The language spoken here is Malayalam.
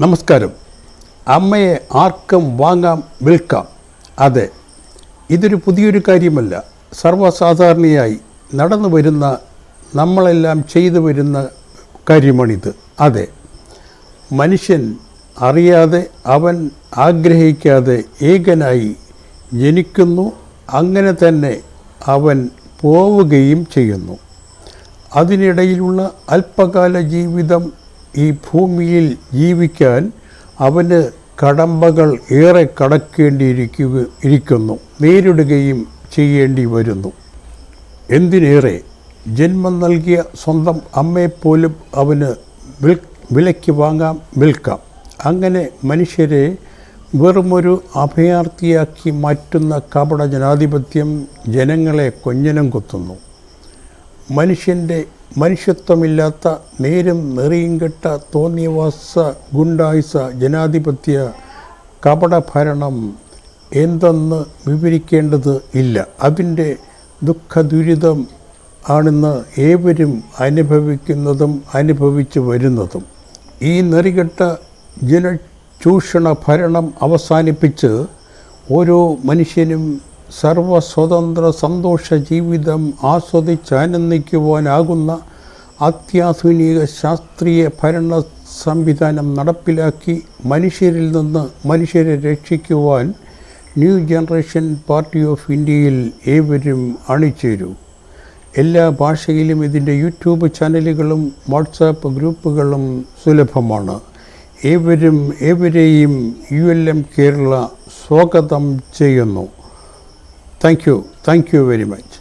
നമസ്കാരം. അമ്മയെ ആർക്കും വാങ്ങാം, വിൽക്കാം. അതെ, ഇതൊരു പുതിയൊരു കാര്യമല്ല. സർവ്വസാധാരണയായി നടന്നു വരുന്ന, നമ്മളെല്ലാം ചെയ്തു വരുന്ന കാര്യമാണിത്. അതെ, മനുഷ്യൻ അറിയാതെ, അവൻ ആഗ്രഹിക്കാതെ ഏകനായി ജനിക്കുന്നു. അങ്ങനെ തന്നെ അവൻ പോവുകയും ചെയ്യുന്നു. അതിനിടയിലുള്ള അല്പകാല ജീവിതം ഈ ഭൂമിയിൽ ജീവിക്കാൻ അവന് കടമ്പകൾ ഏറെ കടക്കേണ്ടിയിരിക്കുന്നു, നേരിടുകയും ചെയ്യേണ്ടി വരുന്നു. എന്തിനേറെ, ജന്മം നൽകിയ സ്വന്തം അമ്മയെപ്പോലും അവന് വിലയ്ക്ക് വാങ്ങാം, വിൽക്കാം. അങ്ങനെ മനുഷ്യരെ വെറുമൊരു അഭയാർത്ഥിയാക്കി മാറ്റുന്ന കപട ജനാധിപത്യം ജനങ്ങളെ കൊഞ്ഞനം കുത്തുന്നു. മനുഷ്യൻ്റെ മനുഷ്യത്വമില്ലാത്ത, നേരും നെറിയും കെട്ട തോന്നിയവാസ ഗുണ്ടായുസ ജനാധിപത്യ കപടഭരണം എന്തെന്ന് വിവരിക്കേണ്ടത് ഇല്ല. അതിൻ്റെ ദുഃഖദുരിതം ആണെന്ന് ഏവരും അനുഭവിക്കുന്നതും അനുഭവിച്ചു വരുന്നതും. ഈ നെറികെട്ട ജനചൂഷണ ഭരണം അവസാനിപ്പിച്ച് ഓരോ മനുഷ്യനും സർവസ്വതന്ത്ര സന്തോഷ ജീവിതം ആസ്വദിച്ചാനന്ദിക്കുവാനാകുന്ന അത്യാധുനിക ശാസ്ത്രീയ ഭരണ സംവിധാനം നടപ്പിലാക്കി മനുഷ്യരിൽ നിന്ന് മനുഷ്യരെ രക്ഷിക്കുവാൻ ന്യൂ ജനറേഷൻ പാർട്ടി ഓഫ് ഇന്ത്യയിൽ ഏവരും അണിചേരൂ. എല്ലാ ഭാഷയിലും ഇതിൻ്റെ യൂട്യൂബ് ചാനലുകളും വാട്സാപ്പ് ഗ്രൂപ്പുകളും സുലഭമാണ്. ഏവരെയും ULM കേരള സ്വാഗതം ചെയ്യുന്നു. Thank you very much.